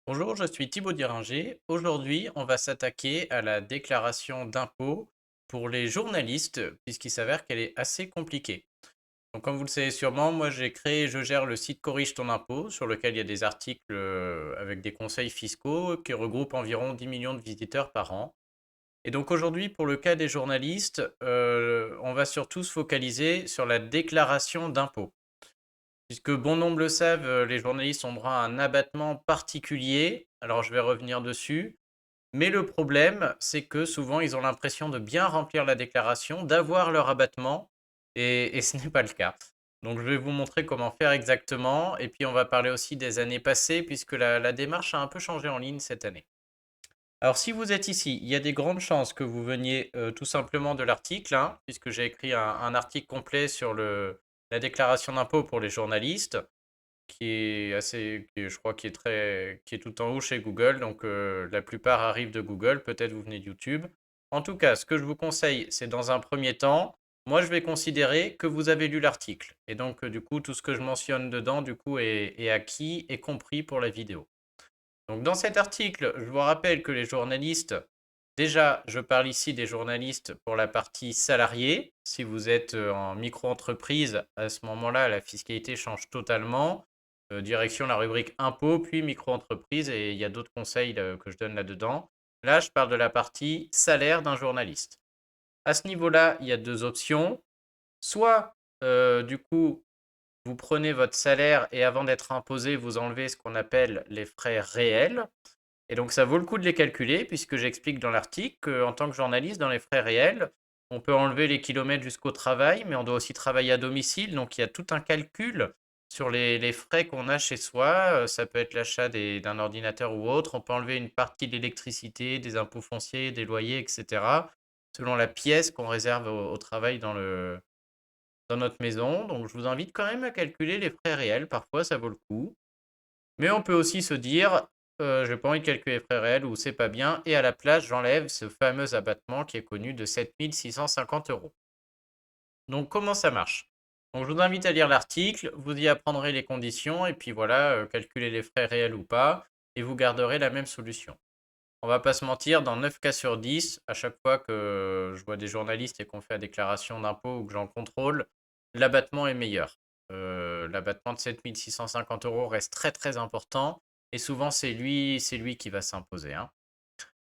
Bonjour, je suis Thibaut Diringer. Aujourd'hui, on va s'attaquer à la déclaration d'impôt pour les journalistes, puisqu'il s'avère qu'elle est assez compliquée. Donc, comme vous le savez sûrement, moi je gère le site Corrige ton impôt, sur lequel il y a des articles avec des conseils fiscaux qui regroupent environ 10 millions de visiteurs par an. Et donc aujourd'hui, pour le cas des journalistes, on va surtout se focaliser sur la déclaration d'impôt. Puisque bon nombre le savent, les journalistes ont droit à un abattement particulier. Alors je vais revenir dessus. Mais le problème, c'est que souvent, ils ont l'impression de bien remplir la déclaration, d'avoir leur abattement, et ce n'est pas le cas. Donc je vais vous montrer comment faire exactement, et puis on va parler aussi des années passées, puisque la démarche a un peu changé en ligne cette année. Alors si vous êtes ici, il y a des grandes chances que vous veniez tout simplement de l'article, hein, puisque j'ai écrit un article complet sur la déclaration d'impôt pour les journalistes qui est assez, je crois, qui est tout en haut chez Google. Donc la plupart arrivent de Google, peut-être vous venez de YouTube. En tout cas, ce que je vous conseille, c'est dans un premier temps, moi je vais considérer que vous avez lu l'article. Et donc du coup, tout ce que je mentionne dedans, du coup, est acquis et compris pour la vidéo. Donc dans cet article, je vous rappelle que les journalistes, déjà, je parle ici des journalistes pour la partie salariée. Si vous êtes en micro-entreprise, à ce moment-là, la fiscalité change totalement. Direction la rubrique impôts, puis micro-entreprise, et il y a d'autres conseils que je donne là-dedans. Là, je parle de la partie salaire d'un journaliste. À ce niveau-là, il y a deux options. Soit, du coup, vous prenez votre salaire et avant d'être imposé, vous enlevez ce qu'on appelle les frais réels. Et donc ça vaut le coup de les calculer, puisque j'explique dans l'article qu'en tant que journaliste, dans les frais réels, on peut enlever les kilomètres jusqu'au travail, mais on doit aussi travailler à domicile. Donc il y a tout un calcul sur les frais qu'on a chez soi. Ça peut être l'achat d'un ordinateur ou autre. On peut enlever une partie de l'électricité, des impôts fonciers, des loyers, etc. selon la pièce qu'on réserve au travail dans notre maison. Donc je vous invite quand même à calculer les frais réels. Parfois ça vaut le coup. Mais on peut aussi se dire, j'ai pas envie de calculer les frais réels ou c'est pas bien, et à la place, j'enlève ce fameux abattement qui est connu de 7 650 euros. Donc comment ça marche? Donc je vous invite à lire l'article, vous y apprendrez les conditions, et puis voilà, calculer les frais réels ou pas, et vous garderez la même solution. On va pas se mentir, dans 9 cas sur 10, à chaque fois que je vois des journalistes et qu'on fait la déclaration d'impôt ou que j'en contrôle, l'abattement est meilleur. L'abattement de 7 650 euros reste très très important et souvent c'est lui qui va s'imposer, hein.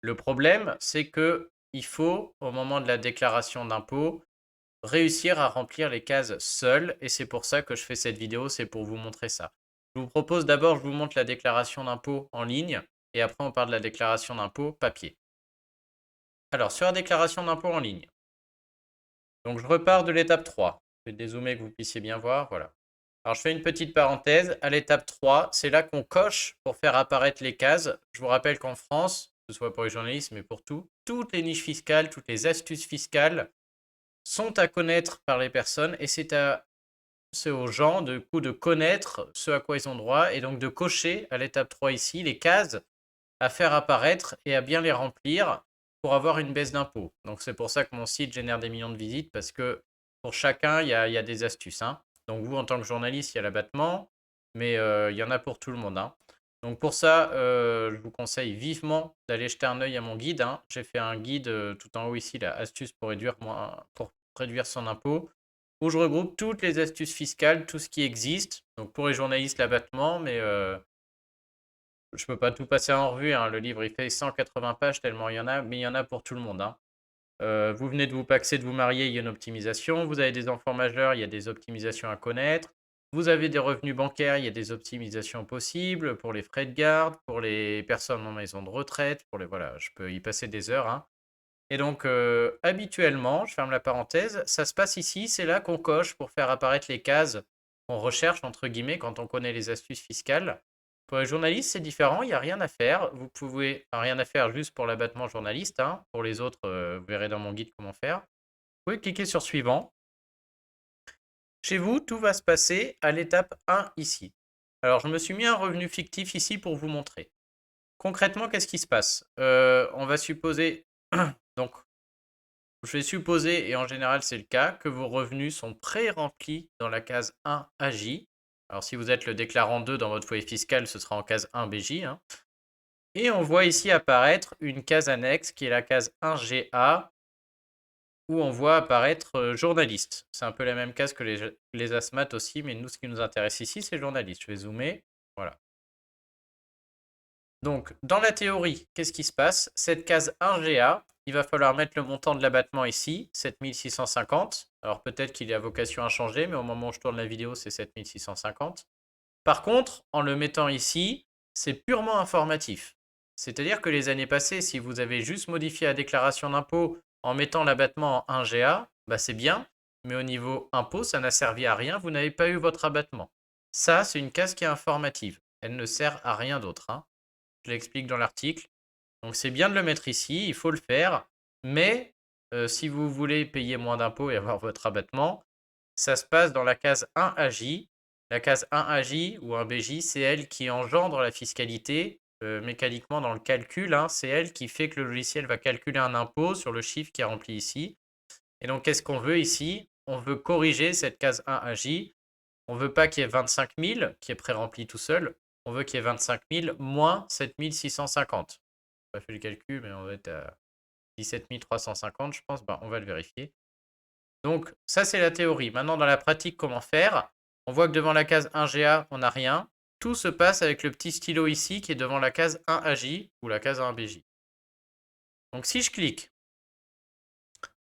Le problème, c'est que il faut, au moment de la déclaration d'impôt, réussir à remplir les cases seul, et c'est pour ça que je fais cette vidéo, c'est pour vous montrer ça. Je vous propose d'abord, je vous montre la déclaration d'impôt en ligne, et après on parle de la déclaration d'impôt papier. Alors, sur la déclaration d'impôt en ligne, donc je repars de l'étape 3. Je vais dézoomer que vous puissiez bien voir, voilà. Alors, je fais une petite parenthèse. À l'étape 3, c'est là qu'on coche pour faire apparaître les cases. Je vous rappelle qu'en France, que ce soit pour les journalistes, mais pour tout, toutes les niches fiscales, toutes les astuces fiscales sont à connaître par les personnes, et c'est aux gens de connaître ce à quoi ils ont droit, et donc de cocher à l'étape 3 ici les cases à faire apparaître et à bien les remplir pour avoir une baisse d'impôt. Donc c'est pour ça que mon site génère des millions de visites, parce que pour chacun, il y a des astuces, hein. Donc vous, en tant que journaliste, il y a l'abattement, mais il y en a pour tout le monde, hein. Donc pour ça, je vous conseille vivement d'aller jeter un œil à mon guide, hein. J'ai fait un guide tout en haut ici, la astuce pour réduire son impôt, où je regroupe toutes les astuces fiscales, tout ce qui existe. Donc pour les journalistes, l'abattement, mais je peux pas tout passer en revue, hein. Le livre, il fait 180 pages tellement il y en a, mais il y en a pour tout le monde, hein. Vous venez de vous paxer, de vous marier, il y a une optimisation. Vous avez des enfants majeurs, il y a des optimisations à connaître. Vous avez des revenus bancaires, il y a des optimisations possibles pour les frais de garde, pour les personnes en maison de retraite, voilà, je peux y passer des heures, hein. Et donc, habituellement, je ferme la parenthèse, ça se passe ici, c'est là qu'on coche pour faire apparaître les cases qu'on recherche, entre guillemets, quand on connaît les astuces fiscales. Pour les journalistes, c'est différent, il n'y a rien à faire. Vous pouvez, enfin, rien à faire juste pour l'abattement journaliste, hein. Pour les autres, vous verrez dans mon guide comment faire. Vous pouvez cliquer sur suivant. Chez vous, tout va se passer à l'étape 1 ici. Alors, je me suis mis un revenu fictif ici pour vous montrer. Concrètement, qu'est-ce qui se passe? On va supposer, donc, je vais supposer, et en général c'est le cas, que vos revenus sont pré-remplis dans la case 1 AJ. Alors si vous êtes le déclarant 2 dans votre foyer fiscal, ce sera en case 1 BJ, hein. Et on voit ici apparaître une case annexe qui est la case 1GA où on voit apparaître journaliste. C'est un peu la même case que les ASMAT aussi, mais nous, ce qui nous intéresse ici, c'est journaliste. Je vais zoomer. Voilà. Donc, dans la théorie, qu'est-ce qui se passe? Cette case 1GA, il va falloir mettre le montant de l'abattement ici, 7650. Alors, peut-être qu'il a vocation à changer, mais au moment où je tourne la vidéo, c'est 7650. Par contre, en le mettant ici, c'est purement informatif. C'est-à-dire que les années passées, si vous avez juste modifié la déclaration d'impôt en mettant l'abattement en 1GA, bah c'est bien, mais au niveau impôt, ça n'a servi à rien, vous n'avez pas eu votre abattement. Ça, c'est une case qui est informative. Elle ne sert à rien d'autre, hein. Je l'explique dans l'article. Donc c'est bien de le mettre ici, il faut le faire, mais si vous voulez payer moins d'impôts et avoir votre abattement, ça se passe dans la case 1AJ. La case 1AJ ou 1BJ, c'est elle qui engendre la fiscalité mécaniquement dans le calcul, hein. C'est elle qui fait que le logiciel va calculer un impôt sur le chiffre qui est rempli ici. Et donc, qu'est-ce qu'on veut ici? On veut corriger cette case 1AJ. On ne veut pas qu'il y ait 25 000 qui est pré-rempli tout seul. On veut qu'il y ait 25 000 moins 7 650. Je n'ai pas fait le calcul, mais on va être à 17 350, je pense. Ben, on va le vérifier. Donc, ça, c'est la théorie. Maintenant, dans la pratique, comment faire? On voit que devant la case 1GA, on n'a rien. Tout se passe avec le petit stylo ici qui est devant la case 1AJ ou la case 1BJ. Donc, si je clique,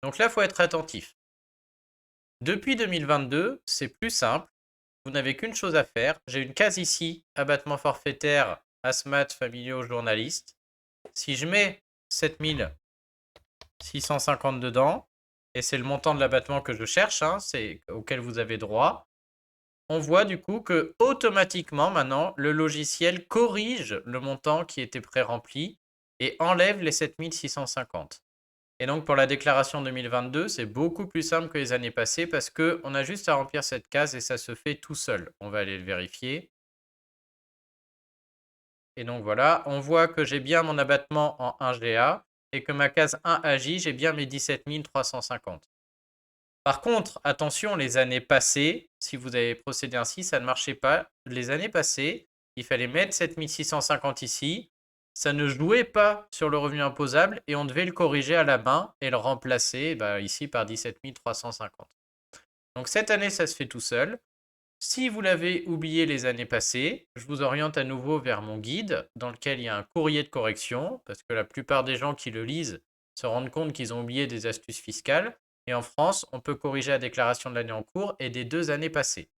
donc là, il faut être attentif. Depuis 2022, c'est plus simple. Vous n'avez qu'une chose à faire. J'ai une case ici, abattement forfaitaire, ASMAT, familiaux, journalistes. Si je mets 7650 dedans, et c'est le montant de l'abattement que je cherche, hein, c'est auquel vous avez droit, on voit du coup que automatiquement maintenant le logiciel corrige le montant qui était pré-rempli et enlève les 7650. Et donc pour la déclaration 2022, c'est beaucoup plus simple que les années passées parce qu'on a juste à remplir cette case et ça se fait tout seul. On va aller le vérifier. Et donc voilà, on voit que j'ai bien mon abattement en 1GA et que ma case 1AJ, j'ai bien mes 17 350. Par contre, attention, les années passées, si vous avez procédé ainsi, ça ne marchait pas. Les années passées, il fallait mettre 7650 ici. Ça ne jouait pas sur le revenu imposable et on devait le corriger à la main et le remplacer ici par 17 350. Donc cette année, ça se fait tout seul. Si vous l'avez oublié les années passées, je vous oriente à nouveau vers mon guide dans lequel il y a un courrier de correction parce que la plupart des gens qui le lisent se rendent compte qu'ils ont oublié des astuces fiscales. Et en France, on peut corriger la déclaration de l'année en cours et des 2 années passées.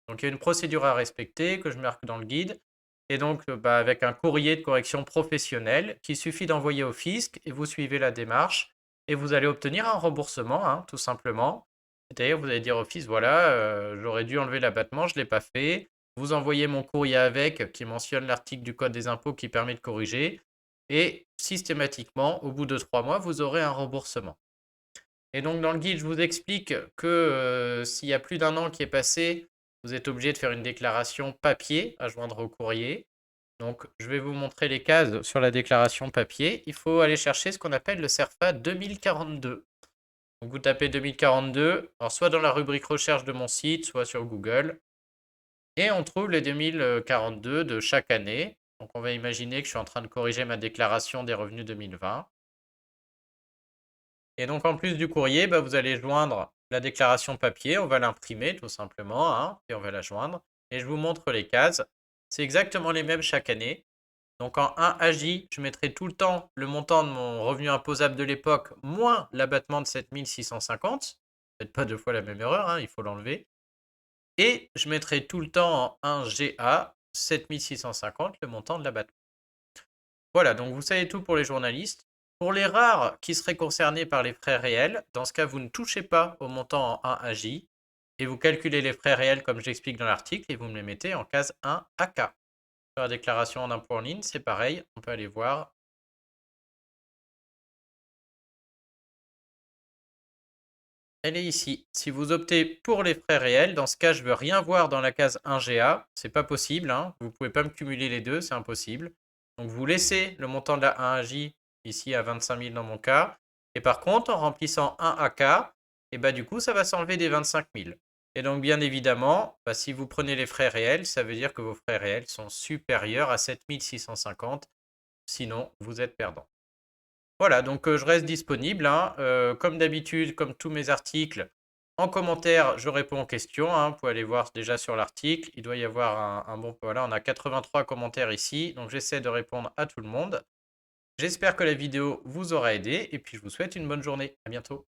Donc il y a une procédure à respecter que je marque dans le guide. Et donc avec un courrier de correction professionnel qu'il suffit d'envoyer au fisc et vous suivez la démarche et vous allez obtenir un remboursement, hein, tout simplement. C'est-à-dire vous allez dire au fisc, voilà, j'aurais dû enlever l'abattement, je ne l'ai pas fait. Vous envoyez mon courrier avec qui mentionne l'article du Code des impôts qui permet de corriger. Et systématiquement, au bout de 3 mois, vous aurez un remboursement. Et donc dans le guide, je vous explique que s'il y a plus d'un an qui est passé, vous êtes obligé de faire une déclaration papier à joindre au courrier. Donc je vais vous montrer les cases sur la déclaration papier. Il faut aller chercher ce qu'on appelle le CERFA 2042. Donc vous tapez 2042, alors soit dans la rubrique recherche de mon site, soit sur Google. Et on trouve les 2042 de chaque année. Donc on va imaginer que je suis en train de corriger ma déclaration des revenus 2020. Et donc, en plus du courrier, vous allez joindre la déclaration papier. On va l'imprimer tout simplement, hein, et on va la joindre. Et je vous montre les cases. C'est exactement les mêmes chaque année. Donc, en 1AJ, je mettrai tout le temps le montant de mon revenu imposable de l'époque moins l'abattement de 7650. Faites pas deux fois la même erreur, hein, il faut l'enlever. Et je mettrai tout le temps en 1GA 7650, le montant de l'abattement. Voilà, donc vous savez tout pour les journalistes. Pour les rares qui seraient concernés par les frais réels, dans ce cas, vous ne touchez pas au montant en 1AJ et vous calculez les frais réels comme j'explique dans l'article et vous me les mettez en case 1AK. Sur la déclaration d'impôt en ligne, c'est pareil, on peut aller voir. Elle est ici. Si vous optez pour les frais réels, dans ce cas, je ne veux rien voir dans la case 1GA. C'est pas possible, hein. Vous ne pouvez pas me cumuler les deux, c'est impossible. Donc vous laissez le montant de la 1AJ ici à 25 000 dans mon cas. Et par contre, en remplissant 1 AK, et du coup, ça va s'enlever des 25 000. Et donc, bien évidemment, si vous prenez les frais réels, ça veut dire que vos frais réels sont supérieurs à 7 650. sinon vous êtes perdant. Voilà, donc je reste disponible, hein, comme d'habitude, comme tous mes articles. En commentaire, je réponds aux questions, hein. Vous pouvez aller voir déjà sur l'article. Il doit y avoir un bon... Voilà, on a 83 commentaires ici, donc j'essaie de répondre à tout le monde. J'espère que la vidéo vous aura aidé et puis je vous souhaite une bonne journée. À bientôt.